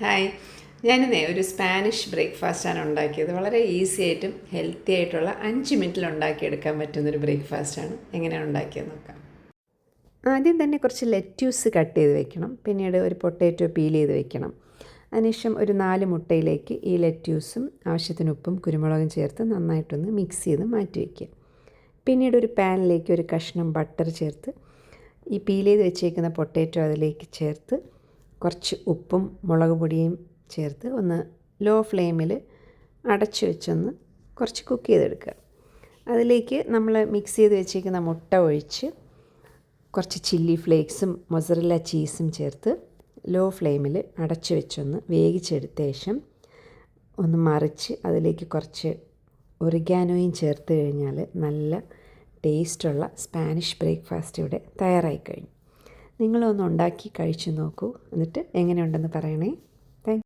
Hi, ഞാനിന്നേ ഒരു Spanish ബ്രേക്ക്ഫാസ്റ്റാണ് ഉണ്ടാക്കിയത്. വളരെ ഈസി ആയിട്ടും ഹെൽത്തി ആയിട്ടുള്ള 5 മിനിറ്റിൽ ഉണ്ടാക്കിയെടുക്കാൻ പറ്റുന്നൊരു ബ്രേക്ക്ഫാസ്റ്റാണ്. എങ്ങനെയാണ് ഉണ്ടാക്കിയത് നോക്കാം. ആദ്യം തന്നെ കുറച്ച് ലെറ്റ്യൂസ് കട്ട് ചെയ്ത് വെക്കണം. പിന്നീട് ഒരു പൊട്ടാറ്റോ പീൽ ചെയ്ത് വെക്കണം. അതിനുശേഷം ഒരു 4 മുട്ടയിലേക്ക് ഈ ലെറ്റ്യൂസും ആവശ്യത്തിന് ഉപ്പും കുരുമുളകും ചേർത്ത് നന്നായിട്ടൊന്ന് മിക്സ് ചെയ്ത് മാറ്റി വയ്ക്കുക. പിന്നീട് ഒരു പാനിലേക്ക് ഒരു കഷ്ണം ബട്ടർ ചേർത്ത് ഈ പീൽ ചെയ്ത് വെച്ചേക്കുന്ന പൊട്ടാറ്റോ അതിലേക്ക് ചേർത്ത് കുറച്ച് ഉപ്പും മുളക് പൊടിയും ചേർത്ത് ഒന്ന് ലോ ഫ്ലെയിമിൽ അടച്ചു വെച്ചൊന്ന് കുറച്ച് കുക്ക് ചെയ്തെടുക്കുക. അതിലേക്ക് നമ്മൾ മിക്സ് ചെയ്ത് വെച്ചേക്കുന്ന മുട്ട ഒഴിച്ച് കുറച്ച് ചില്ലി ഫ്ലേക്സും മൊസറല്ല ചീസും ചേർത്ത് ലോ ഫ്ലെയിമിൽ അടച്ചു വെച്ചൊന്ന് വേവിച്ചെടുത്ത ശേഷം ഒന്ന് മറിച്ച് അതിലേക്ക് കുറച്ച് ഒറിഗാനോയും ചേർത്ത് കഴിഞ്ഞാൽ നല്ല ടേസ്റ്റുള്ള സ്പാനിഷ് ബ്രേക്ക്ഫാസ്റ്റ് ഇവിടെ തയ്യാറായി കഴിഞ്ഞു. നിങ്ങളൊന്ന് ഉണ്ടാക്കി കഴിച്ചു നോക്കൂ, എന്നിട്ട് എങ്ങനെയുണ്ടെന്ന് പറയണേ.